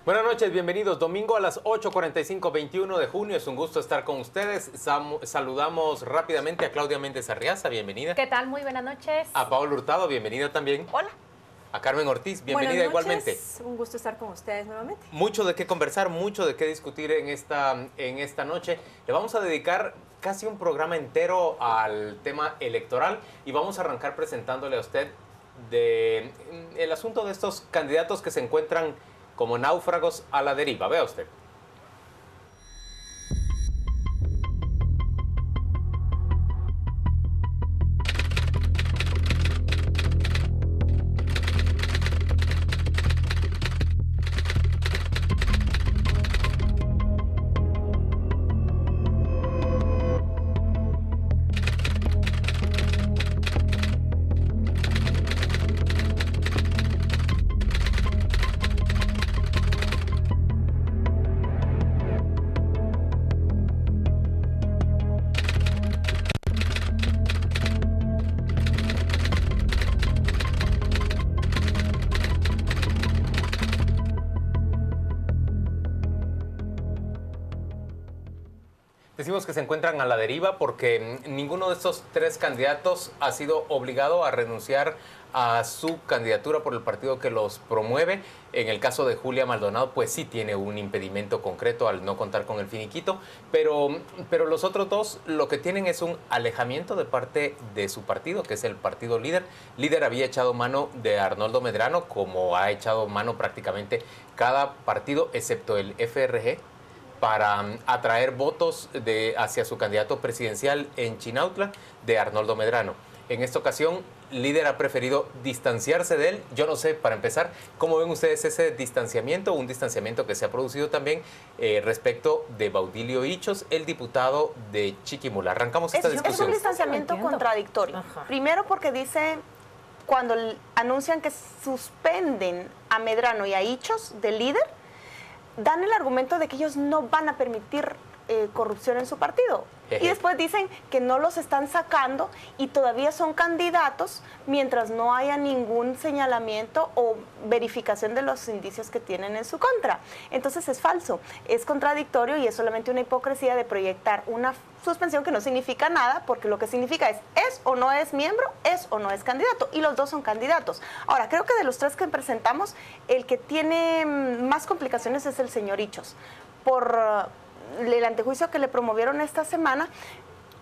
Buenas noches, bienvenidos. Domingo a las 8:45, 21 de junio. Es un gusto estar con ustedes. Saludamos rápidamente a Claudia Méndez Arriaza, bienvenida. ¿Qué tal? Muy buenas noches. A Paola Hurtado, bienvenida también. Hola. A Carmen Ortiz, bienvenida igualmente. Un gusto estar con ustedes nuevamente. Mucho de qué conversar, mucho de qué discutir en esta noche. Le vamos a dedicar casi un programa entero al tema electoral y vamos a arrancar presentándole a usted el asunto de estos candidatos que se encuentran como náufragos a la deriva. Vea usted. Decimos que se encuentran a la deriva porque ninguno de estos tres candidatos ha sido obligado a renunciar a su candidatura por el partido que los promueve. En el caso de Julia Maldonado, pues sí tiene un impedimento concreto al no contar con el finiquito, pero los otros dos lo que tienen es un alejamiento de parte de su partido, que es el partido Líder. Líder había echado mano de Arnoldo Medrano, como ha echado mano prácticamente cada partido, excepto el FRG, para atraer votos hacia su candidato presidencial en Chinautla, de Arnoldo Medrano. En esta ocasión, Líder ha preferido distanciarse de él. Yo no sé, para empezar, ¿cómo ven ustedes ese distanciamiento? Un distanciamiento que se ha producido también respecto de Baudilio Ichos, el diputado de Chiquimula. Arrancamos esta discusión. Es un distanciamiento contradictorio. Ajá. Primero porque dice, cuando anuncian que suspenden a Medrano y a Ichos de Líder, dan el argumento de que ellos no van a permitir corrupción en su partido. Y después dicen que no los están sacando y todavía son candidatos mientras no haya ningún señalamiento o verificación de los indicios que tienen en su contra. Entonces es falso, es contradictorio y es solamente una hipocresía de proyectar una suspensión que no significa nada, porque lo que significa es o no es miembro, es o no es candidato, y los dos son candidatos. Ahora, creo que de los tres que presentamos, el que tiene más complicaciones es el señor Ichos, por el antejuicio que le promovieron esta semana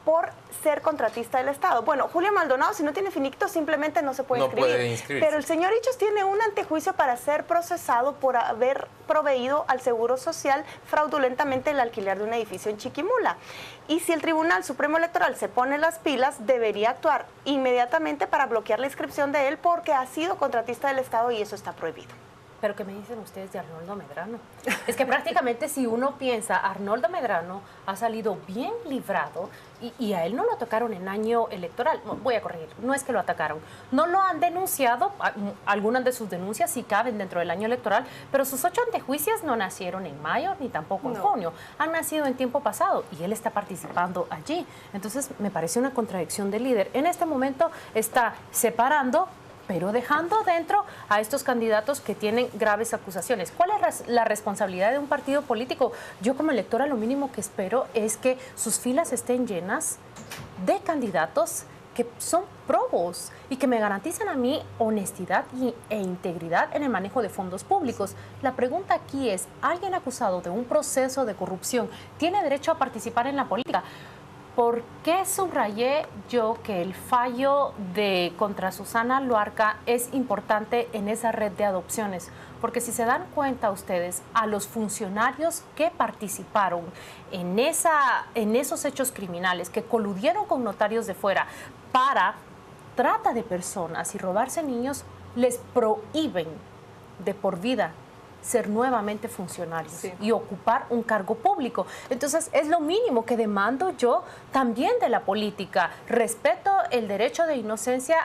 por ser contratista del Estado. Bueno, Julia Maldonado, si no tiene finiquito, simplemente no se puede inscribir. Pero el señor Ichos tiene un antejuicio para ser procesado por haber proveído al Seguro Social fraudulentamente el alquiler de un edificio en Chiquimula. Y si el Tribunal Supremo Electoral se pone las pilas, debería actuar inmediatamente para bloquear la inscripción de él porque ha sido contratista del Estado y eso está prohibido. ¿Pero qué me dicen ustedes de Arnoldo Medrano? Es que prácticamente si uno piensa, Arnoldo Medrano ha salido bien librado y a él no lo atacaron en año electoral. No, voy a corregir, no es que lo atacaron. No lo han denunciado, algunas de sus denuncias sí caben dentro del año electoral, pero sus 8 antejuicios no nacieron en mayo ni tampoco en junio. Han nacido en tiempo pasado y él está participando allí. Entonces me parece una contradicción del Líder. En este momento está separando, pero dejando dentro a estos candidatos que tienen graves acusaciones. ¿Cuál es la responsabilidad de un partido político? Yo como electora lo mínimo que espero es que sus filas estén llenas de candidatos que son probos y que me garantizan a mí honestidad e integridad en el manejo de fondos públicos. La pregunta aquí es, ¿alguien acusado de un proceso de corrupción tiene derecho a participar en la política? ¿Por qué subrayé yo que el fallo contra Susana Luarca es importante en esa red de adopciones? Porque si se dan cuenta ustedes, a los funcionarios que participaron en esos hechos criminales, que coludieron con notarios de fuera para trata de personas y robarse niños, les prohíben de por vida ser nuevamente funcionarios y ocupar un cargo público. Entonces, es lo mínimo que demando yo también de la política. Respeto el derecho de inocencia,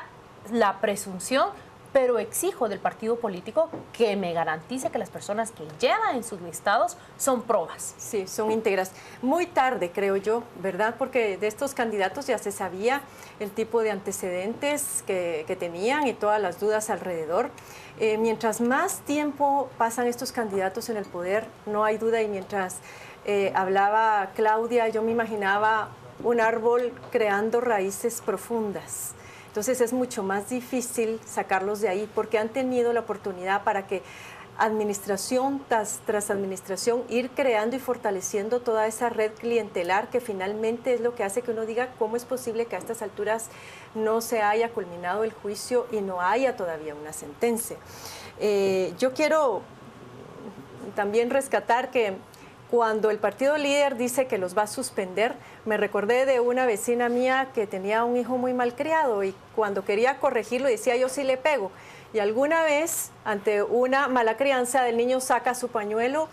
la presunción, pero exijo del partido político que me garantice que las personas que llevan en sus listados son probas. Sí, son íntegras. Muy tarde, creo yo, ¿verdad? Porque de estos candidatos ya se sabía el tipo de antecedentes que tenían y todas las dudas alrededor. Mientras más tiempo pasan estos candidatos en el poder, no hay duda, y mientras hablaba Claudia, yo me imaginaba un árbol creando raíces profundas. Entonces es mucho más difícil sacarlos de ahí porque han tenido la oportunidad para que administración tras administración ir creando y fortaleciendo toda esa red clientelar que finalmente es lo que hace que uno diga cómo es posible que a estas alturas no se haya culminado el juicio y no haya todavía una sentencia. Yo quiero también rescatar que cuando el partido líder dice que los va a suspender, me recordé de una vecina mía que tenía un hijo muy malcriado y cuando quería corregirlo decía yo sí le pego. Y alguna vez, ante una mala crianza, el niño saca su pañuelo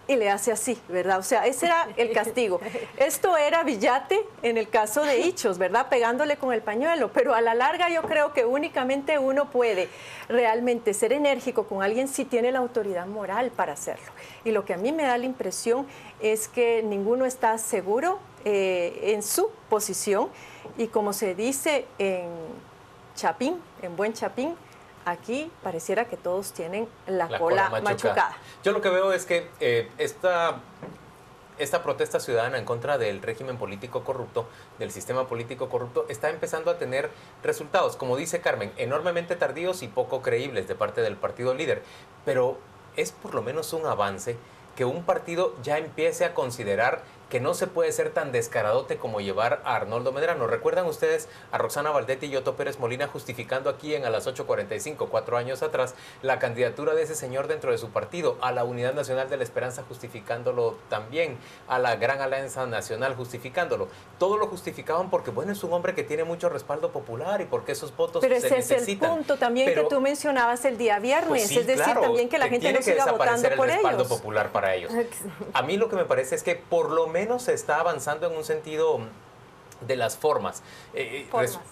y le hace así, ¿verdad? O sea, ese era el castigo. Esto era Villate en el caso de Ichos, ¿verdad? Pegándole con el pañuelo, pero a la larga yo creo que únicamente uno puede realmente ser enérgico con alguien si tiene la autoridad moral para hacerlo. Y lo que a mí me da la impresión es que ninguno está seguro en su posición y como se dice en Chapín, en buen Chapín, aquí pareciera que todos tienen la cola machucada. Yo lo que veo es que esta protesta ciudadana en contra del régimen político corrupto, del sistema político corrupto, está empezando a tener resultados, como dice Carmen, enormemente tardíos y poco creíbles de parte del partido líder. Pero es por lo menos un avance que un partido ya empiece a considerar que no se puede ser tan descaradote como llevar a Arnoldo Medrano. ¿Recuerdan ustedes a Roxana Valdetti y Otto Pérez Molina justificando aquí en A las 8:45, 4 años atrás, la candidatura de ese señor dentro de su partido? A la Unidad Nacional de la Esperanza justificándolo también, a la Gran Alianza Nacional justificándolo. Todo lo justificaban porque, bueno, es un hombre que tiene mucho respaldo popular y porque esos votos se necesitan. Pero ese es el punto también que tú mencionabas el día viernes, pues sí, es decir, claro, también que la gente no siga votando por ellos. Tiene que desaparecer el respaldo popular para ellos. A mí lo que me parece es que por lo menos se está avanzando en un sentido de las formas.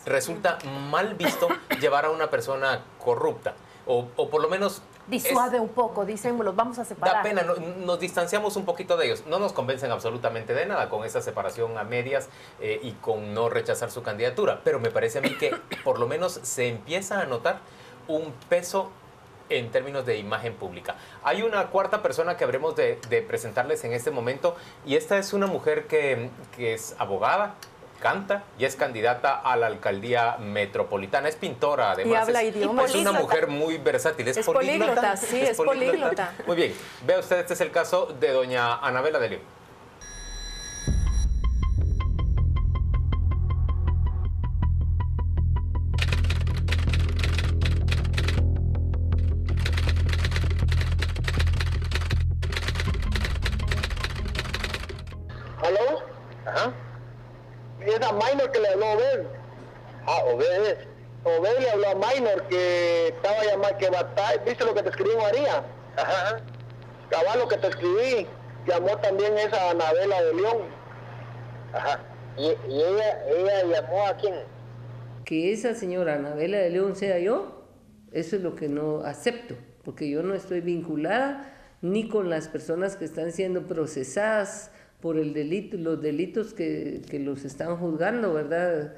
Resulta mal visto llevar a una persona corrupta, o por lo menos... Disuade un poco, dicen, los vamos a separar. Da pena, nos distanciamos un poquito de ellos. No nos convencen absolutamente de nada con esa separación a medias y con no rechazar su candidatura. Pero me parece a mí que por lo menos se empieza a notar un peso en términos de imagen pública. Hay una cuarta persona que habremos de presentarles en este momento, y esta es una mujer que es abogada, canta y es candidata a la alcaldía metropolitana. Es pintora, además. Y habla idiomas. Es una mujer muy versátil. Es políglota, sí, es políglota. Muy bien. Vea usted, este es el caso de doña Anabela de León. ¿Aló? Ajá. Y es a Minor que le habló a Obed. Ah, Obed es. Obed le habló a Minor que estaba llamando, que batalla. ¿Viste lo que te escribí, María? Ajá. Cabal, lo que te escribí. Llamó también esa Anabela de León. Ajá. ¿Y ella llamó a quién? Que esa señora Anabela de León sea yo, eso es lo que no acepto, porque yo no estoy vinculada ni con las personas que están siendo procesadas por el delito, los delitos que los están juzgando, ¿verdad?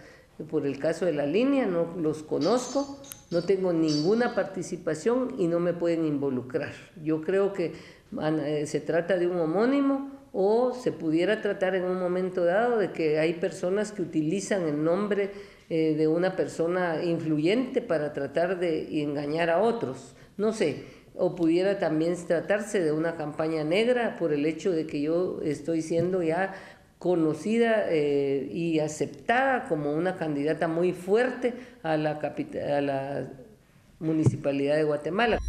Por el caso de la línea, no los conozco, no tengo ninguna participación y no me pueden involucrar. Yo creo que se trata de un homónimo, o se pudiera tratar en un momento dado de que hay personas que utilizan el nombre de una persona influyente para tratar de engañar a otros, no sé. O pudiera también tratarse de una campaña negra por el hecho de que yo estoy siendo ya conocida y aceptada como una candidata muy fuerte a la Municipalidad de Guatemala.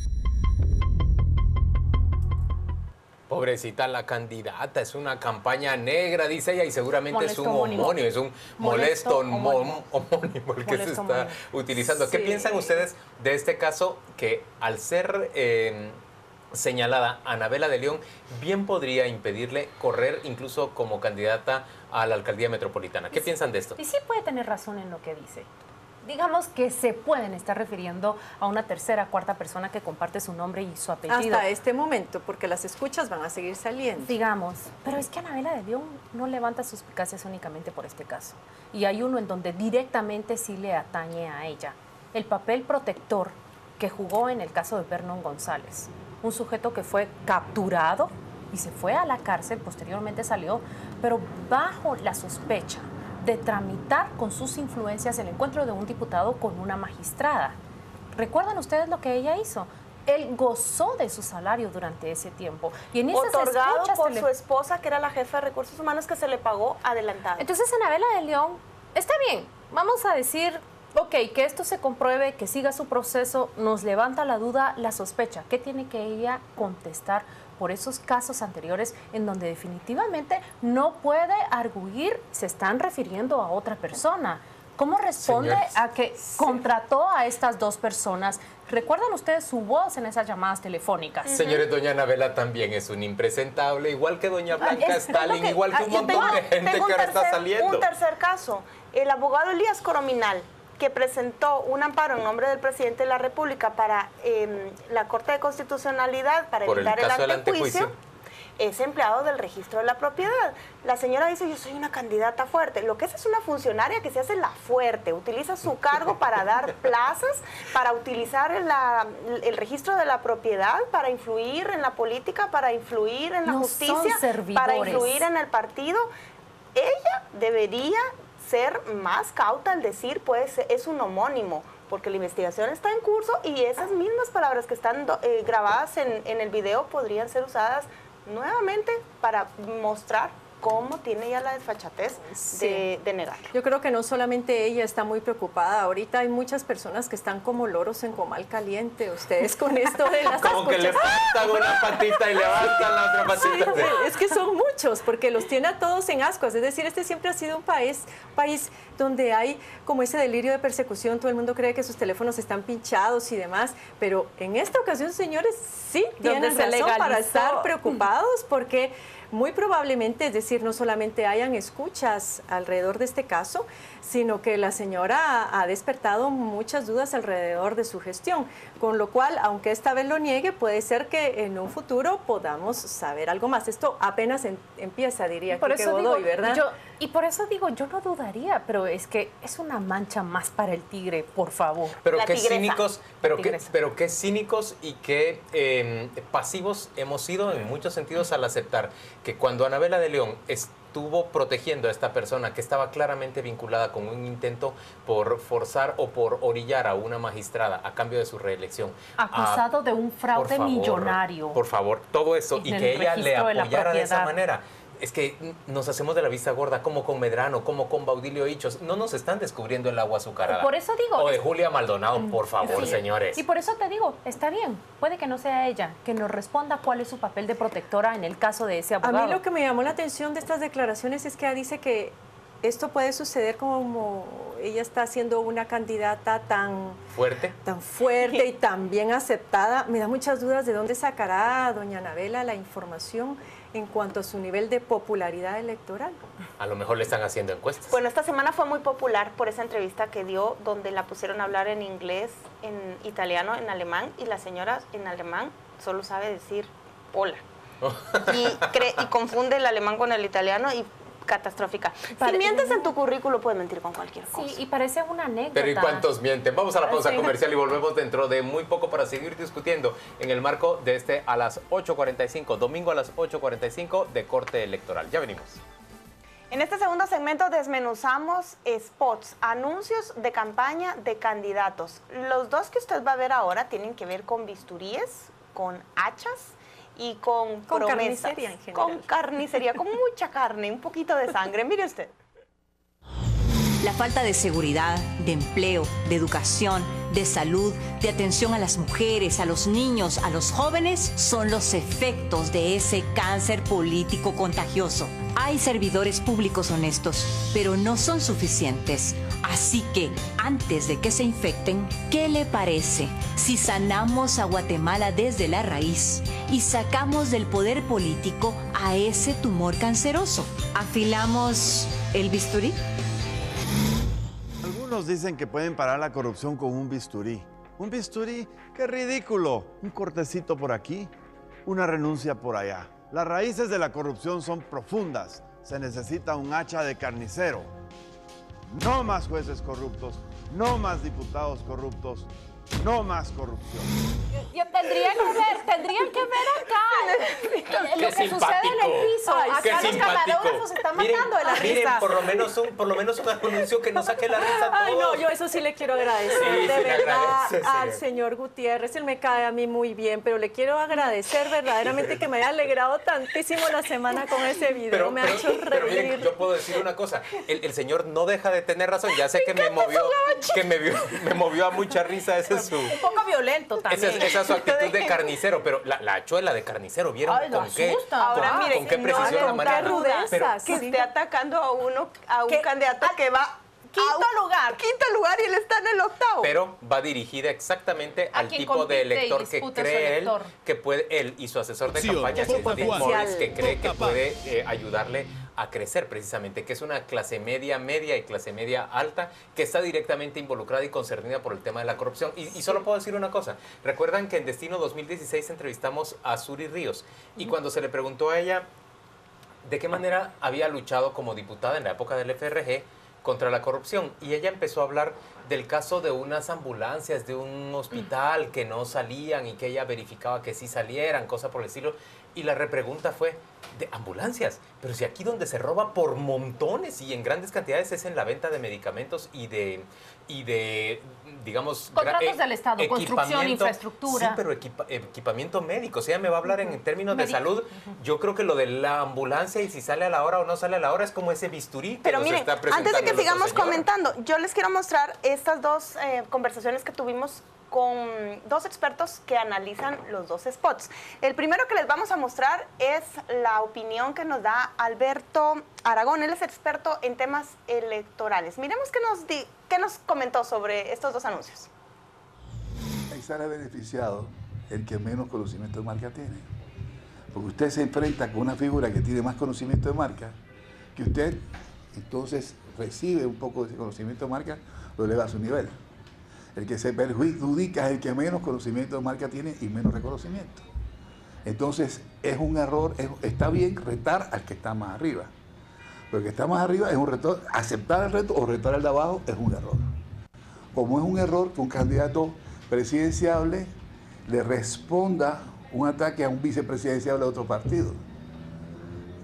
Pobrecita la candidata, es una campaña negra, dice ella, y seguramente es un homónimo, es un molesto homónimo el que se está utilizando. Sí. ¿Qué piensan ustedes de este caso que al ser señalada Anabela de León bien podría impedirle correr incluso como candidata a la alcaldía metropolitana? ¿Qué piensan de esto? Y sí puede tener razón en lo que dice. Digamos que se pueden estar refiriendo a una tercera, cuarta persona que comparte su nombre y su apellido. Hasta este momento, porque las escuchas van a seguir saliendo. Digamos, pero es que Anabela de León no levanta suspicacias únicamente por este caso. Y hay uno en donde directamente sí le atañe a ella. El papel protector que jugó en el caso de Vernon González, un sujeto que fue capturado y se fue a la cárcel, posteriormente salió, pero bajo la sospecha de tramitar con sus influencias el encuentro de un diputado con una magistrada. ¿Recuerdan ustedes lo que ella hizo? Él gozó de su salario durante ese tiempo. Y en esas otorgado por su esposa, que era la jefa de recursos humanos, que se le pagó adelantado. Entonces, Anabela de León, está bien, vamos a decir, ok, que esto se compruebe, que siga su proceso, nos levanta la duda, la sospecha. ¿Qué tiene que ella contestar por esos casos anteriores en donde definitivamente no puede arguir, se están refiriendo a otra persona? ¿Cómo responde a que contrató a estas dos personas? ¿Recuerdan ustedes su voz en esas llamadas telefónicas? Señores, doña Anabela también es un impresentable, igual que doña Blanca Stalin, igual que un montón de gente que ahora está saliendo. Un tercer caso, el abogado Elías Corominal, que presentó un amparo en nombre del presidente de la República para la Corte de Constitucionalidad para evitar el antejuicio, es empleado del registro de la propiedad. La señora dice, yo soy una candidata fuerte. Lo que es una funcionaria que se hace la fuerte, utiliza su cargo para dar plazas, para utilizar el registro de la propiedad, para influir en la política, para influir en la justicia, para influir en el partido. Ella debería ser más cauta al decir, pues, es un homónimo, porque la investigación está en curso y esas mismas palabras que están grabadas en el video podrían ser usadas nuevamente para mostrar cómo tiene ya la desfachatez de negarlo. Yo creo que no solamente ella está muy preocupada, ahorita hay muchas personas que están como loros en comal caliente, ustedes con esto de las como que le faltan una patita y levantan la otra patita. Sí, es que son muchos, porque los tiene a todos en ascuas, es decir, este siempre ha sido un país donde hay como ese delirio de persecución, todo el mundo cree que sus teléfonos están pinchados y demás, pero en esta ocasión, señores, sí tienen razón para estar preocupados, porque muy probablemente, es decir, no solamente hayan escuchas alrededor de este caso, sino que la señora ha despertado muchas dudas alrededor de su gestión, con lo cual, aunque esta vez lo niegue, puede ser que en un futuro podamos saber algo más. Esto apenas empieza, diría Quique Godoy, ¿verdad? Y por eso digo, yo no dudaría, pero es que es una mancha más para el tigre, por favor. Pero qué cínicos, pero qué cínicos y qué pasivos hemos sido en muchos sentidos al aceptar que cuando Anabela de León estuvo protegiendo a esta persona que estaba claramente vinculada con un intento por forzar o por orillar a una magistrada a cambio de su reelección. Acusado de un fraude millonario. Por favor, todo eso, y que ella le apoyara de esa manera. Es que nos hacemos de la vista gorda, como con Medrano, como con Baudilio Hichos. No nos están descubriendo el agua azucarada. Por eso digo... O de Julia Maldonado, por favor, señores. Y por eso te digo, está bien, puede que no sea ella, que nos responda cuál es su papel de protectora en el caso de ese abogado. A mí lo que me llamó la atención de estas declaraciones es que ella dice que esto puede suceder como ella está siendo una candidata tan fuerte y tan bien aceptada. Me da muchas dudas de dónde sacará doña Anabela la información en cuanto a su nivel de popularidad electoral. A lo mejor le están haciendo encuestas. Bueno, esta semana fue muy popular por esa entrevista que dio, donde la pusieron a hablar en inglés, en italiano, en alemán, y la señora en alemán solo sabe decir hola. Y confunde el alemán con el italiano y catastrófica. Si mientes en tu currículo, puedes mentir con cualquier cosa. Sí, y parece una anécdota. Pero ¿y cuántos mienten? Vamos a la pausa comercial y volvemos dentro de muy poco para seguir discutiendo en el marco de a las 8:45, domingo a las 8:45 de corte electoral. Ya venimos. En este segundo segmento desmenuzamos spots, anuncios de campaña de candidatos. Los dos que usted va a ver ahora tienen que ver con bisturíes, con hachas y con promesas. Carnicería en general. Con carnicería, con mucha carne, un poquito de sangre. Mire usted. La falta de seguridad, de empleo, de educación, de salud, de atención a las mujeres, a los niños, a los jóvenes, son los efectos de ese cáncer político contagioso. Hay servidores públicos honestos, pero no son suficientes. Así que, antes de que se infecten, ¿qué le parece si sanamos a Guatemala desde la raíz y sacamos del poder político a ese tumor canceroso? ¿Afilamos el bisturí? Algunos dicen que pueden parar la corrupción con un bisturí. ¿Un bisturí? ¡Qué ridículo! Un cortecito por aquí, una renuncia por allá. Las raíces de la corrupción son profundas. Se necesita un hacha de carnicero. No más jueces corruptos, no más diputados corruptos, No más corrupción. Tendrían que ver acá lo que simpático. sucede en el piso. Qué Acá los simpático. camarógrafos se están matando de la Miren, risa. por lo menos un anuncio que nos saque la risa a todos. Ay, no, yo eso sí le quiero agradecer, Sí, de sí, verdad, agradece, al señor. señor Gutiérrez. Él me cae a mí muy bien, pero le quiero agradecer verdaderamente que me haya alegrado tantísimo la semana con ese video. Me ha hecho pero reír. miren, yo puedo decir una cosa. El señor no deja de tener razón. Ya sé que me movió a mucha risa. Ese es su... Un poco violento también. Esa es su actitud de carnicero, pero la hachuela de carnicero, ¿vieron Ay, lo con qué? asusta. Ahora, Con miren, qué no precisión le la da maneja. rudeza, Pero- que sí. esté atacando a un ¿Qué? candidato que va Quinto lugar. quinto lugar y él está en el octavo. Pero va dirigida exactamente A al quien tipo de compite y elector que disputa su cree él, elector. que puede, él y su asesor de Acción, campaña, topa Dick Juan. Morris, que cree que Topa puede ayudarle a crecer precisamente, que es una clase media y clase media alta que está directamente involucrada y concernida por el tema de la corrupción. Y solo puedo decir una cosa. Recuerdan que en Destino 2016 entrevistamos a Suri Ríos y cuando se le preguntó a ella de qué manera había luchado como diputada en la época del FRG contra la corrupción, y ella empezó a hablar del caso de unas ambulancias de un hospital que no salían y que ella verificaba que sí salieran, cosa por el estilo, y la repregunta fue, ¿de ambulancias? Pero si aquí donde se roba por montones y en grandes cantidades es en la venta de medicamentos y de digamos... Contratos del Estado, construcción, equipamiento. infraestructura. Sí, pero equipamiento médico. O sea, ella me va a hablar en términos de salud. Yo creo que lo de la ambulancia y si sale a la hora o no sale a la hora es como ese bisturí que Pero nos miren, está presentando antes de que nuestra sigamos señora. comentando, yo les quiero mostrar estas dos conversaciones que tuvimos con dos expertos que analizan los dos spots. El primero que les vamos a mostrar es la opinión que nos da Alberto Aragón. Él es experto en temas electorales. Miremos qué nos comentó sobre estos dos anuncios. Ahí sale beneficiado el que menos conocimiento de marca tiene. Porque usted se enfrenta con una figura que tiene más conocimiento de marca que usted, entonces recibe un poco de ese conocimiento de marca, lo eleva a su nivel. El que se perjudica es el que menos conocimiento de marca tiene y menos reconocimiento. Entonces es un error, está bien retar al que está más arriba. Pero el que está más arriba es un reto, aceptar el reto o retar al de abajo es un error. Como es un error que un candidato presidenciable le responda un ataque a un vicepresidenciable de otro partido.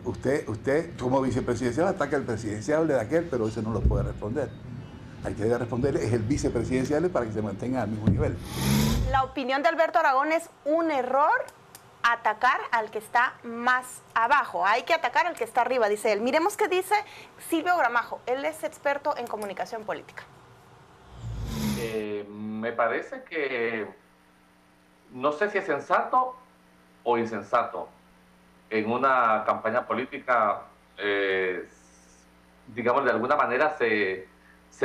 Usted como vicepresidencial ataca al presidenciable de aquel, pero ese no lo puede responder. Hay que responderle es el vicepresidencial para que se mantenga al mismo nivel. La opinión de Alberto Aragón es un error atacar al que está más abajo. Hay que atacar al que está arriba, dice él. Miremos qué dice Silvio Gramajo. Él es experto en comunicación política. Me parece que no sé si es sensato o insensato en una campaña política, digamos, de alguna manera se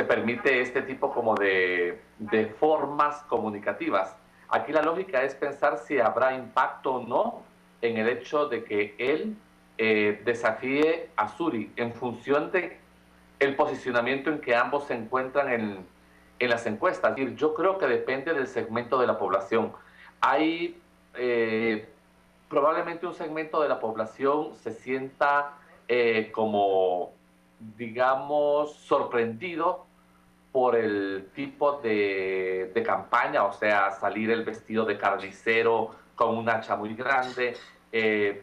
permite este tipo como de formas comunicativas. Aquí la lógica es pensar si habrá impacto o no en el hecho de que él desafíe a Suri en función de el posicionamiento en que ambos se encuentran en las encuestas. Yo creo que depende del segmento de la población. Hay probablemente un segmento de la población se sienta como, digamos, sorprendido por el tipo de campaña, o sea, salir el vestido de carnicero con un hacha muy grande,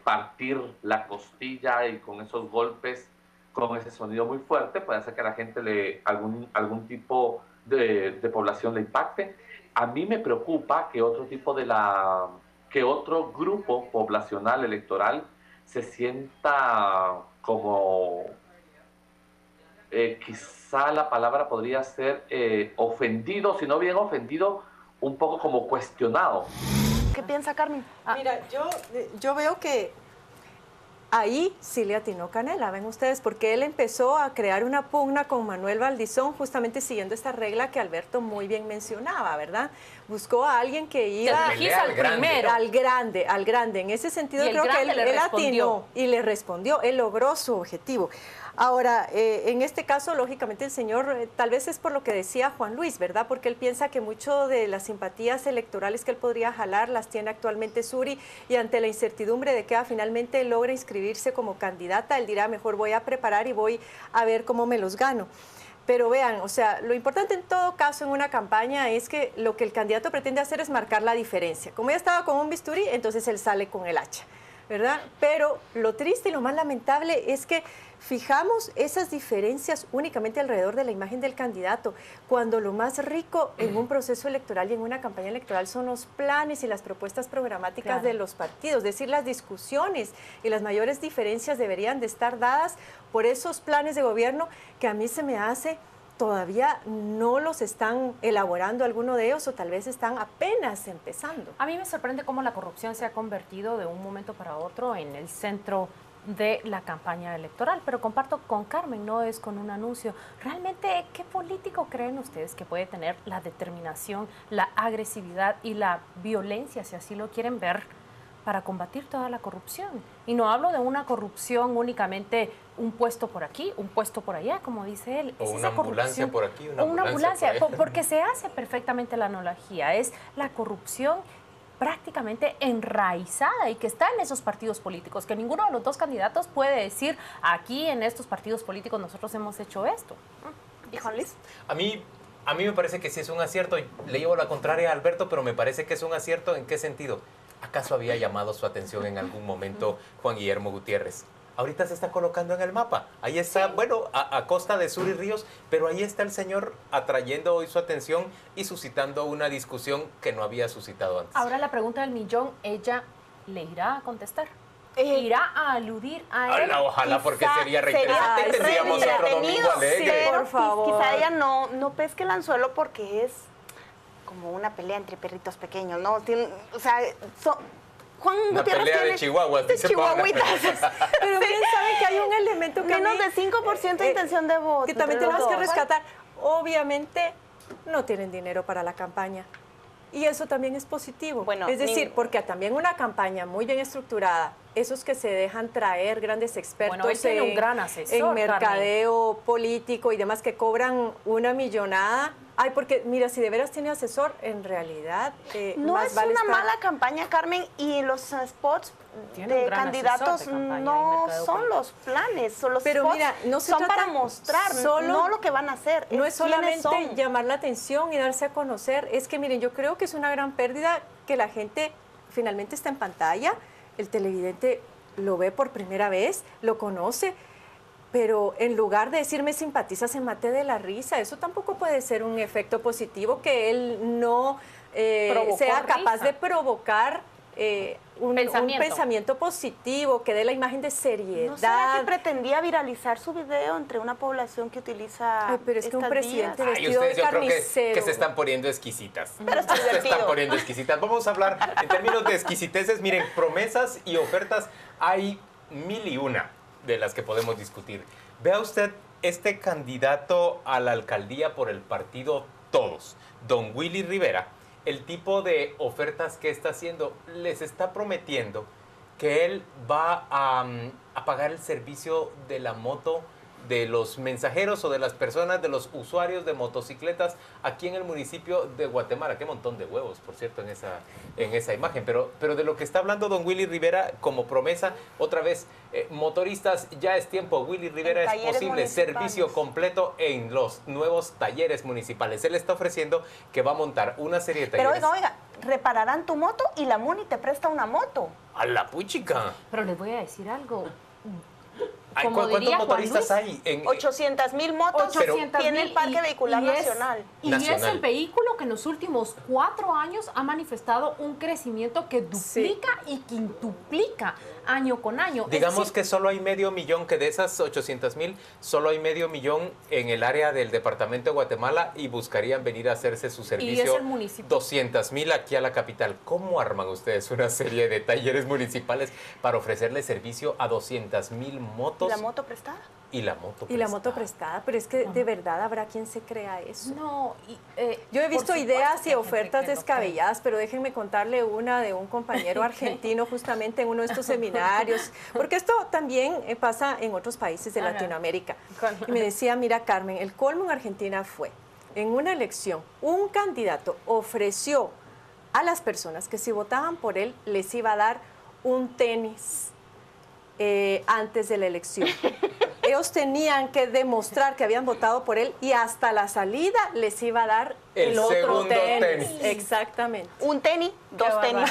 partir la costilla y con esos golpes, con ese sonido muy fuerte, puede hacer que a la gente algún tipo de población le impacte. A mí me preocupa que otro grupo poblacional electoral se sienta como, quizá la palabra podría ser ofendido, si no bien ofendido, un poco como cuestionado. ¿Qué piensa Carmen? Mira, yo veo que ahí sí le atinó Canela, ven ustedes, porque él empezó a crear una pugna con Manuel Valdizón, justamente siguiendo esta regla que Alberto muy bien mencionaba, ¿verdad? Buscó a alguien que iba al grande. En ese sentido creo que él atinó y le respondió, él logró su objetivo. Ahora, en este caso, lógicamente, el señor, tal vez es por lo que decía Juan Luis, ¿verdad? Porque él piensa que mucho de las simpatías electorales que él podría jalar las tiene actualmente Suri, y ante la incertidumbre de que finalmente logra inscribirse como candidata, él dirá, mejor voy a preparar y voy a ver cómo me los gano. Pero vean, o sea, lo importante en todo caso en una campaña es que lo que el candidato pretende hacer es marcar la diferencia. Como ella estaba con un bisturí, entonces él sale con el hacha, ¿verdad? Pero lo triste y lo más lamentable es que fijamos esas diferencias únicamente alrededor de la imagen del candidato, cuando lo más rico en un proceso electoral y en una campaña electoral son los planes y las propuestas programáticas de los partidos, es decir, las discusiones y las mayores diferencias deberían de estar dadas por esos planes de gobierno que a mí se me hace todavía no los están elaborando alguno de ellos o tal vez están apenas empezando. A mí me sorprende cómo la corrupción se ha convertido de un momento para otro en el centro de la campaña electoral, pero comparto con Carmen, no es con un anuncio. Realmente, ¿qué político creen ustedes que puede tener la determinación, la agresividad y la violencia, si así lo quieren ver, para combatir toda la corrupción? Y no hablo de una corrupción únicamente un puesto por aquí, un puesto por allá, como dice él. O una ambulancia por aquí, una ambulancia por allá. Porque se hace perfectamente la analogía, es la corrupción prácticamente enraizada y que está en esos partidos políticos, que ninguno de los dos candidatos puede decir, aquí en estos partidos políticos nosotros hemos hecho esto. ¿Y Juan Luis? A mí me parece que sí es un acierto, le llevo la contraria a Alberto, pero me parece que es un acierto. ¿En qué sentido? ¿Acaso había llamado su atención en algún momento Juan Guillermo Gutiérrez? Ahorita se está colocando en el mapa. Ahí está, sí. Bueno, a costa de Sur y Ríos, pero ahí está el señor atrayendo hoy su atención y suscitando una discusión que no había suscitado antes. Ahora la pregunta del millón, ¿ella le irá a contestar? ¿Irá a aludir a él? Ojalá, porque sería reinteresante y tendríamos otro domingo alegre. Sí, por favor. Quizá ella no pesque el anzuelo porque es como una pelea entre perritos pequeños, ¿no? O sea, una pelea de chihuahuas. De chihuahuitas. Pero bien saben que hay un elemento que menos de 5% de intención de voto. Que también tenemos que rescatar. Obviamente no tienen dinero para la campaña. Y eso también es positivo. Bueno, es decir, porque también una campaña muy bien estructurada, esos que se dejan traer grandes expertos un gran asesor, en mercadeo político y demás que cobran una millonada. Ay, porque mira, si de veras tiene asesor, en realidad no más es vale una estar... mala campaña, Carmen, y los spots de candidatos no son los planes, son los Pero spots mira, no se son trata para mostrar, no lo que van a hacer. No es solamente llamar la atención y darse a conocer, es que miren, yo creo que es una gran pérdida que la gente finalmente está en pantalla, el televidente lo ve por primera vez, lo conoce, pero en lugar de decirme simpatiza, se mate de la risa. Eso tampoco puede ser un efecto positivo, que él no sea capaz de provocar un pensamiento positivo, que dé la imagen de seriedad. ¿No será que pretendía viralizar su video entre una población que utiliza pero es que un presidente vestido ustedes, de carnicero... Yo creo que se están poniendo exquisitas. Pero está divertido. Se están poniendo exquisitas. Vamos a hablar en términos de exquisiteces. Miren, promesas y ofertas hay 1001 de las que podemos discutir. Vea usted este candidato a la alcaldía por el partido Todos, don Willy Rivera, el tipo de ofertas que está haciendo. Les está prometiendo que él va a pagar el servicio de la moto de los mensajeros o de las personas, de los usuarios de motocicletas aquí en el municipio de Guatemala. Qué montón de huevos, por cierto, en esa imagen. Pero de lo que está hablando don Willy Rivera como promesa, otra vez, motoristas, ya es tiempo. Willy Rivera es posible, servicio completo en los nuevos talleres municipales. Él está ofreciendo que va a montar una serie de talleres. Pero oiga, repararán tu moto y la MUNI te presta una moto. ¡A la puchica! Pero les voy a decir algo. ¿Cuántos motoristas hay? 800,000 motos tiene el Parque Vehicular Nacional. Y es el vehículo que en los últimos 4 años ha manifestado un crecimiento que duplica y quintuplica año con año. Digamos que solo hay 500,000, que de esas 800,000, solo hay 500,000 en el área del departamento de Guatemala y buscarían venir a hacerse su servicio. Y es el municipio. 200,000 aquí a la capital. ¿Cómo arman ustedes una serie de talleres municipales para ofrecerle servicio a 200,000 motos? ¿Y la moto prestada? Y la moto prestada. Y la moto prestada, pero es que de verdad habrá quien se crea eso. No, yo he visto ideas y ofertas descabelladas, pero déjenme contarle una de un compañero argentino justamente en uno de estos seminarios, porque esto también pasa en otros países de Latinoamérica. Y me decía, mira Carmen, el colmo en Argentina fue, en una elección, un candidato ofreció a las personas que si votaban por él les iba a dar un tenis antes de la elección. ellos tenían que demostrar que habían votado por él y hasta la salida les iba a dar el otro tenis. Exactamente. Un tenis, dos tenis.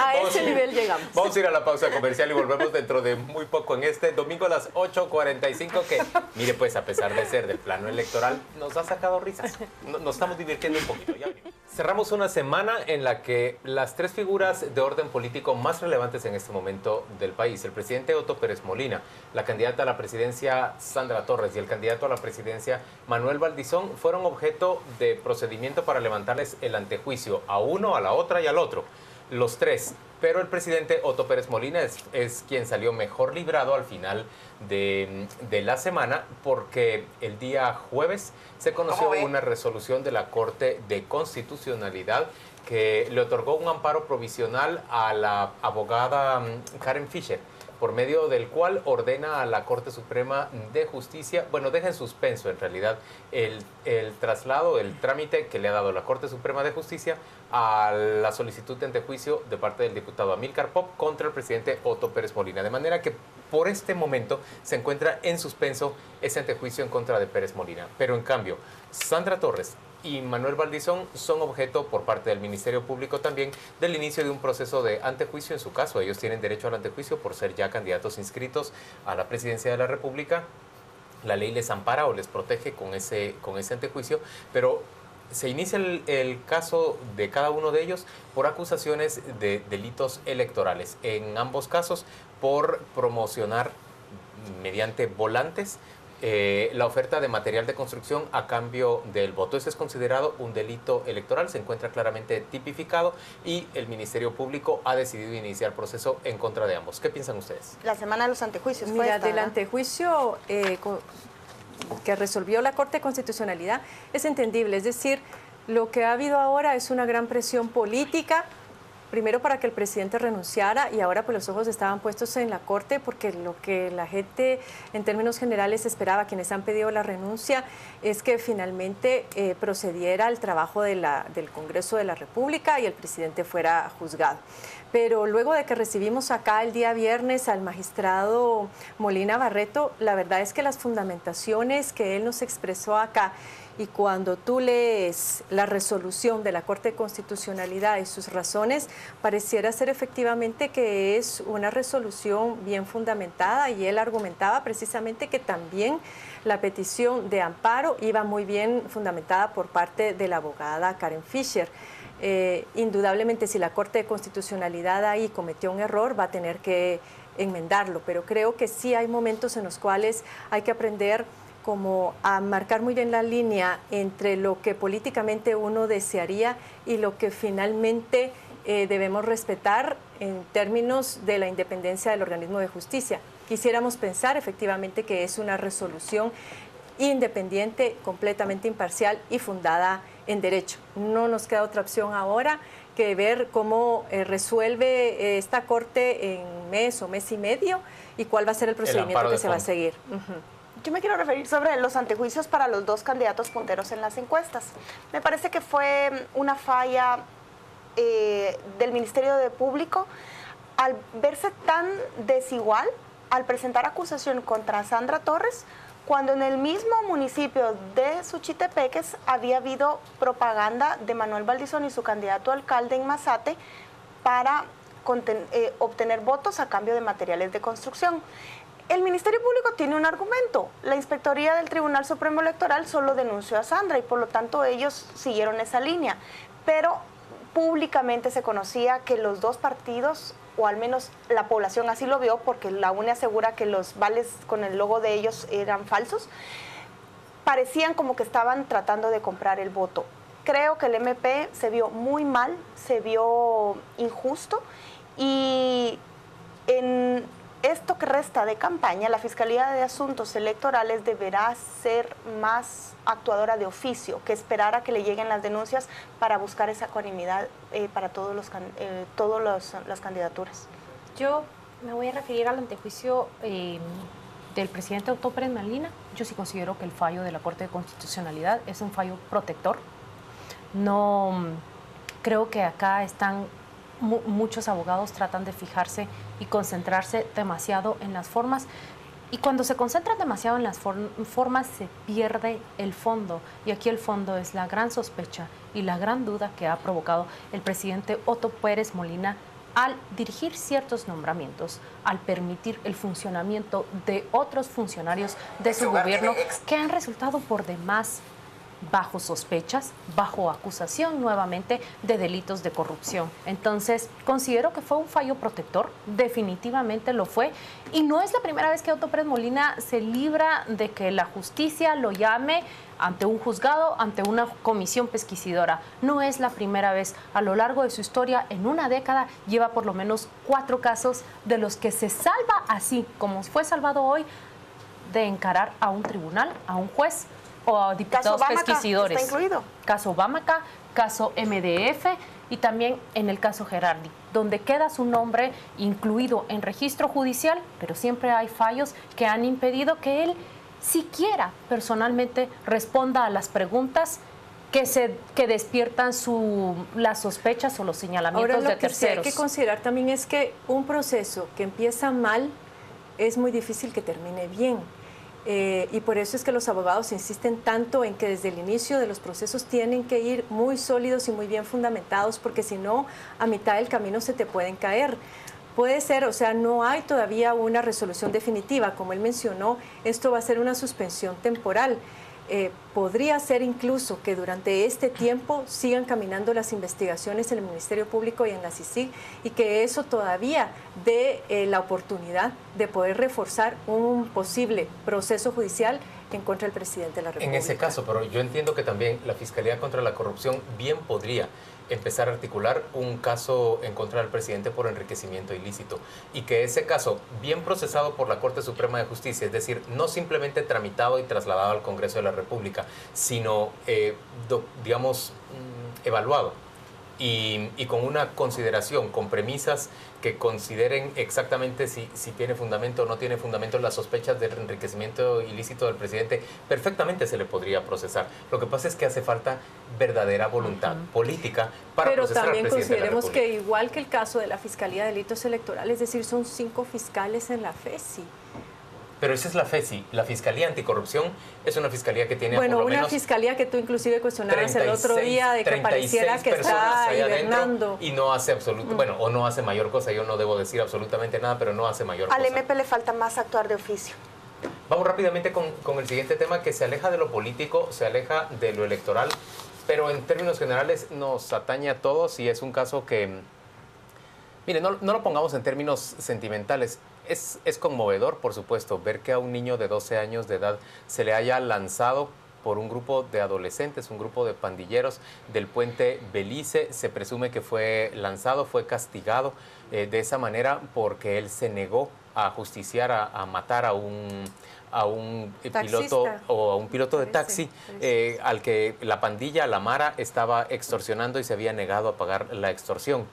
A ese nivel llegamos. Vamos a ir a la pausa comercial y volvemos dentro de muy poco en este domingo a las 8:45 que, mire pues, a pesar de ser del plano electoral, nos ha sacado risas. Nos estamos divirtiendo un poquito. Ya venimos. Cerramos una semana en la que las tres figuras de orden político más relevantes en este momento del país, el presidente Otto Pérez Molina, la candidata a la presidencia Sandra Torres y el candidato a la presidencia Manuel Valdizón, fueron objeto de procedimiento para levantarles el antejuicio a uno, a la otra y al otro, los tres. Pero el presidente Otto Pérez Molina es quien salió mejor librado al final de la semana, porque el día jueves se conoció una resolución de la Corte de Constitucionalidad que le otorgó un amparo provisional a la abogada Karen Fischer, por medio del cual ordena a la Corte Suprema de Justicia, bueno, deja en suspenso en realidad el traslado, el trámite que le ha dado la Corte Suprema de Justicia a la solicitud de antejuicio de parte del diputado Amílcar Pop contra el presidente Otto Pérez Molina. De manera que por este momento se encuentra en suspenso ese antejuicio en contra de Pérez Molina. Pero en cambio, Sandra Torres y Manuel Valdizón son objeto por parte del Ministerio Público también del inicio de un proceso de antejuicio. En su caso, ellos tienen derecho al antejuicio por ser ya candidatos inscritos a la presidencia de la República. La ley les ampara o les protege con ese antejuicio, pero se inicia el caso de cada uno de ellos por acusaciones de delitos electorales. En ambos casos, por promocionar mediante volantes la oferta de material de construcción a cambio del voto. Ese es considerado un delito electoral, se encuentra claramente tipificado y el Ministerio Público ha decidido iniciar proceso en contra de ambos. ¿Qué piensan ustedes? La semana de los antejuicios. Mira, del antejuicio que resolvió la Corte de Constitucionalidad es entendible, es decir, lo que ha habido ahora es una gran presión política, primero para que el presidente renunciara y ahora pues los ojos estaban puestos en la Corte porque lo que la gente en términos generales esperaba, quienes han pedido la renuncia, es que finalmente procediera el trabajo del Congreso de la República y el presidente fuera juzgado. Pero luego de que recibimos acá el día viernes al magistrado Molina Barreto, la verdad es que las fundamentaciones que él nos expresó acá, y cuando tú lees la resolución de la Corte de Constitucionalidad y sus razones, pareciera ser efectivamente que es una resolución bien fundamentada, y él argumentaba precisamente que también la petición de amparo iba muy bien fundamentada por parte de la abogada Karen Fischer. Indudablemente, si la Corte de Constitucionalidad ahí cometió un error, va a tener que enmendarlo, pero creo que sí hay momentos en los cuales hay que aprender como a marcar muy bien la línea entre lo que políticamente uno desearía y lo que finalmente debemos respetar en términos de la independencia del organismo de justicia. Quisiéramos pensar efectivamente que es una resolución independiente, completamente imparcial y fundada en derecho. No nos queda otra opción ahora que ver cómo resuelve esta Corte en mes o mes y medio y cuál va a ser el procedimiento que se va a seguir. Yo me quiero referir sobre los antejuicios para los dos candidatos punteros en las encuestas. Me parece que fue una falla del Ministerio de Público al verse tan desigual al presentar acusación contra Sandra Torres, cuando en el mismo municipio de Suchitepeques había habido propaganda de Manuel Valdizón y su candidato a alcalde en Mazate para obtener votos a cambio de materiales de construcción. El Ministerio Público tiene un argumento. La Inspectoría del Tribunal Supremo Electoral solo denunció a Sandra y por lo tanto ellos siguieron esa línea. Pero públicamente se conocía que los dos partidos, o al menos la población así lo vio, porque la UNE asegura que los vales con el logo de ellos eran falsos, parecían como que estaban tratando de comprar el voto. Creo que el MP se vio muy mal, se vio injusto, y en esto que resta de campaña, la Fiscalía de Asuntos Electorales deberá ser más actuadora de oficio, que esperar a que le lleguen las denuncias para buscar esa ecuanimidad para todas las candidaturas. Yo me voy a referir al antejuicio del presidente Otto Pérez Molina. Yo sí considero que el fallo de la Corte de Constitucionalidad es un fallo protector. No creo que acá están muchos abogados tratan de fijarse y concentrarse demasiado en las formas, Y cuando se concentran demasiado en las formas, se pierde el fondo. Y aquí el fondo es la gran sospecha y la gran duda que ha provocado el presidente Otto Pérez Molina al dirigir ciertos nombramientos, al permitir el funcionamiento de otros funcionarios de su gobierno que han resultado por demás bajo sospechas, bajo acusación nuevamente de delitos de corrupción. Entonces, considero que fue un fallo protector, definitivamente lo fue, y no es la primera vez que Otto Pérez Molina se libra de que la justicia lo llame ante un juzgado, ante una comisión pesquisidora. No es la primera vez. A lo largo de su historia, en una década, lleva por lo menos 4 casos de los que se salva así, como fue salvado hoy, de encarar a un tribunal, a un juez, o a diputados pesquisidores. Está incluido. Caso Bámaca, caso MDF y también en el caso Gerardi, donde queda su nombre incluido en registro judicial, pero siempre hay fallos que han impedido que él siquiera personalmente responda a las preguntas que despiertan las sospechas o los señalamientos de terceros. Ahora, lo que hay que considerar también es que un proceso que empieza mal es muy difícil que termine bien. Y por eso es que los abogados insisten tanto en que desde el inicio de los procesos tienen que ir muy sólidos y muy bien fundamentados, porque si no, a mitad del camino se te pueden caer. Puede ser, o sea, no hay todavía una resolución definitiva. Como él mencionó, esto va a ser una suspensión temporal. Podría ser incluso que durante este tiempo sigan caminando las investigaciones en el Ministerio Público y en la CICIG, y que eso todavía dé la oportunidad de poder reforzar un posible proceso judicial en contra del presidente de la República. En ese caso, pero yo entiendo que también la Fiscalía contra la Corrupción bien podría empezar a articular un caso en contra del presidente por enriquecimiento ilícito, y que ese caso, bien procesado por la Corte Suprema de Justicia, es decir, no simplemente tramitado y trasladado al Congreso de la República, sino, digamos, evaluado y con una consideración, con premisas que consideren exactamente si tiene fundamento o no tiene fundamento las sospechas del enriquecimiento ilícito del presidente, perfectamente se le podría procesar. Lo que pasa es que hace falta verdadera voluntad política para procesar al presidente de la República. Pero también consideremos que, igual que el caso de la Fiscalía de Delitos Electorales, es decir, son 5 fiscales en la FESI. Pero esa es la FESI. La Fiscalía Anticorrupción es una fiscalía que tiene por lo menos... una fiscalía que tú inclusive cuestionabas el otro día de que pareciera que está hibernando. Y no hace bueno, o no hace mayor cosa. Yo no debo decir absolutamente nada, pero no hace mayor cosa. Al MP le falta más actuar de oficio. Vamos rápidamente con el siguiente tema, que se aleja de lo político, se aleja de lo electoral, pero en términos generales nos atañe a todos, y es un caso que... Mire, no lo pongamos en términos sentimentales. Es conmovedor, por supuesto, ver que a un niño de 12 años de edad se le haya lanzado por un grupo de adolescentes, un grupo de pandilleros del puente Belice. Se presume que fue lanzado, fue castigado de esa manera porque él se negó a justiciar, a matar a un piloto o a un piloto de taxi al que la pandilla, la Mara, estaba extorsionando y se había negado a pagar la extorsión.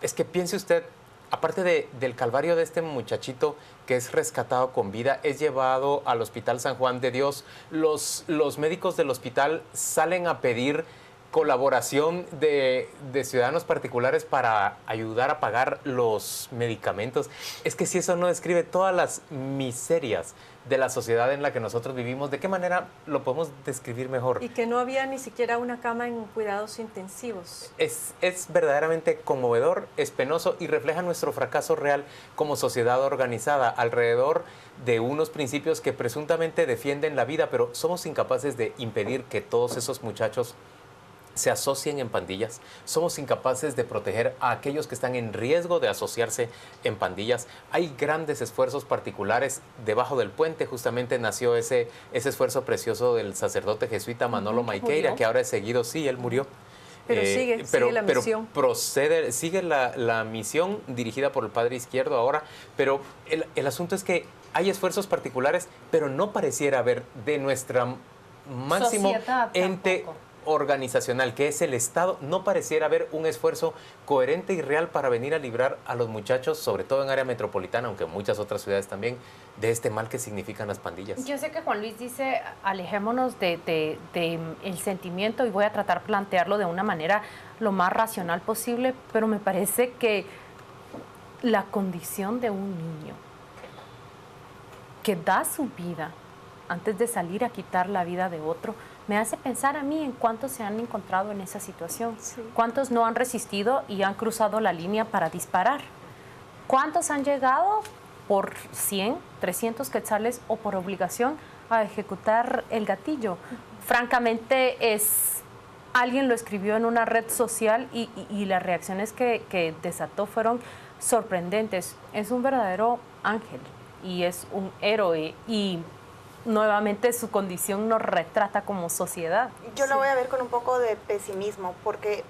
Es que piense usted, aparte del calvario de este muchachito que es rescatado con vida, es llevado al Hospital San Juan de Dios, los médicos del hospital salen a pedir colaboración de ciudadanos particulares para ayudar a pagar los medicamentos. Es que si eso no describe todas las miserias de la sociedad en la que nosotros vivimos, ¿de qué manera lo podemos describir mejor? Y que no había ni siquiera una cama en cuidados intensivos. Es verdaderamente conmovedor, es penoso y refleja nuestro fracaso real como sociedad organizada alrededor de unos principios que presuntamente defienden la vida, pero somos incapaces de impedir que todos esos muchachos se asocien en pandillas. Somos incapaces de proteger a aquellos que están en riesgo de asociarse en pandillas. Hay grandes esfuerzos particulares. Debajo del puente justamente nació ese esfuerzo precioso del sacerdote jesuita Manolo Maiqueira, que ahora es seguido, sí, él murió. Pero sigue la misión. Sigue la misión dirigida por el Padre Izquierdo ahora, pero el asunto es que hay esfuerzos particulares, pero no pareciera haber de nuestra máximo ente tampoco organizacional, que es el Estado, no pareciera haber un esfuerzo coherente y real para venir a librar a los muchachos, sobre todo en área metropolitana, aunque en muchas otras ciudades también, de este mal que significan las pandillas. Yo sé que Juan Luis dice, alejémonos de el sentimiento, y voy a tratar de plantearlo de una manera lo más racional posible, pero me parece que la condición de un niño que da su vida antes de salir a quitar la vida de otro, me hace pensar a mí en cuántos se han encontrado en esa situación, cuántos no han resistido y han cruzado la línea para disparar, cuántos han llegado por 100, 300 quetzales o por obligación a ejecutar el gatillo. Francamente, alguien lo escribió en una red social y las reacciones que desató fueron sorprendentes. Es un verdadero ángel y es un héroe y nuevamente su condición nos retrata como sociedad. Yo lo voy a ver con un poco de pesimismo, porque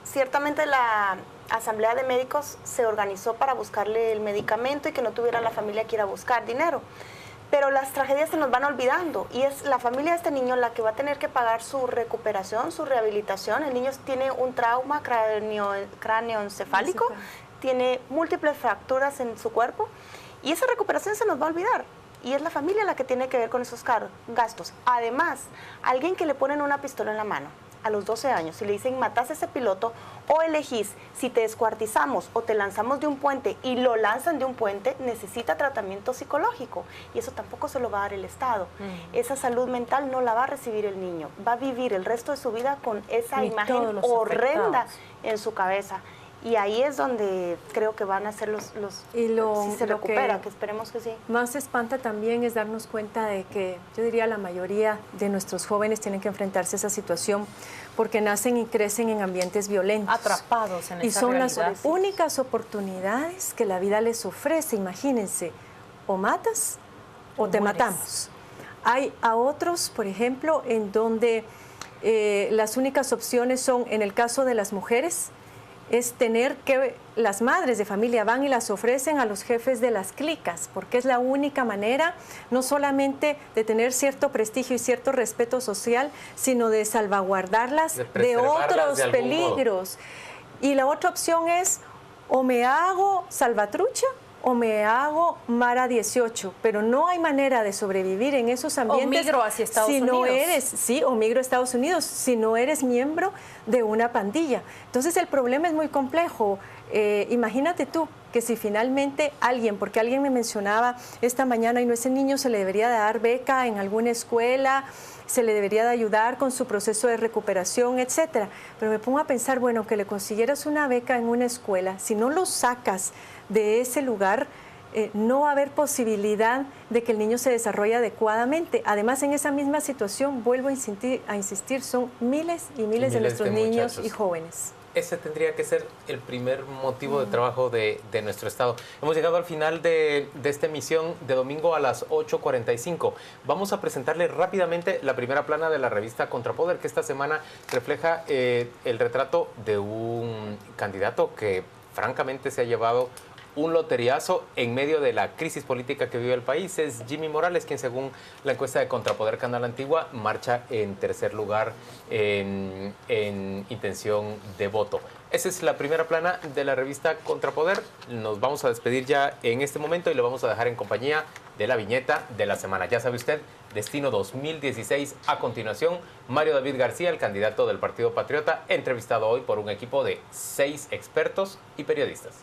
ciertamente la Asamblea de Médicos se organizó para buscarle el medicamento y que no tuviera la familia que ir a buscar dinero. Pero las tragedias se nos van olvidando y es la familia de este niño la que va a tener que pagar su recuperación, su rehabilitación. El niño tiene un trauma cráneoencefálico, tiene múltiples fracturas en su cuerpo y esa recuperación se nos va a olvidar. Y es la familia la que tiene que ver con esos gastos. Además, alguien que le ponen una pistola en la mano a los 12 años y le dicen, matás a ese piloto o elegís si te descuartizamos o te lanzamos de un puente y lo lanzan de un puente, necesita tratamiento psicológico y eso tampoco se lo va a dar el Estado. Esa salud mental no la va a recibir el niño, va a vivir el resto de su vida con esa imagen horrenda en su cabeza. Y ahí es donde creo que van a ser si se recupera, que esperemos que sí. Más espanta también es darnos cuenta de que, yo diría, la mayoría de nuestros jóvenes tienen que enfrentarse a esa situación porque nacen y crecen en ambientes violentos. Atrapados en esa y son realidad. Las únicas oportunidades que la vida les ofrece. Imagínense, o matas o te matamos. Hay a otros, por ejemplo, en donde las únicas opciones son, en el caso de las mujeres, es tener que, las madres de familia van y las ofrecen a los jefes de las clicas, porque es la única manera, no solamente de tener cierto prestigio y cierto respeto social, sino de salvaguardarlas de otros peligros. Y la otra opción es, o me hago salvatrucha, o me hago Mara 18, pero no hay manera de sobrevivir en esos ambientes. O migro hacia Estados Unidos. O migro a Estados Unidos, si no eres miembro de una pandilla. Entonces el problema es muy complejo. Imagínate tú que si finalmente alguien, porque alguien me mencionaba esta mañana, y no, ese niño se le debería dar beca en alguna escuela, se le debería de ayudar con su proceso de recuperación, etcétera. Pero me pongo a pensar, bueno, que le consiguieras una beca en una escuela, si no lo sacas de ese lugar, no va a haber posibilidad de que el niño se desarrolle adecuadamente. Además, en esa misma situación, vuelvo a insistir, son miles y miles de nuestros niños y jóvenes. Ese tendría que ser el primer motivo de trabajo de nuestro Estado. Hemos llegado al final de esta emisión de domingo a las 8:45. Vamos a presentarle rápidamente la primera plana de la revista Contrapoder, que esta semana refleja el retrato de un candidato que francamente se ha llevado un loteriazo en medio de la crisis política que vive el país. Es Jimmy Morales, quien según la encuesta de Contrapoder Canal Antigua marcha en tercer lugar en intención de voto. Esa es la primera plana de la revista Contrapoder. Nos vamos a despedir ya en este momento y lo vamos a dejar en compañía de la viñeta de la semana. Ya sabe usted, Destino 2016. A continuación, Mario David García, el candidato del Partido Patriota, entrevistado hoy por un equipo de 6 expertos y periodistas.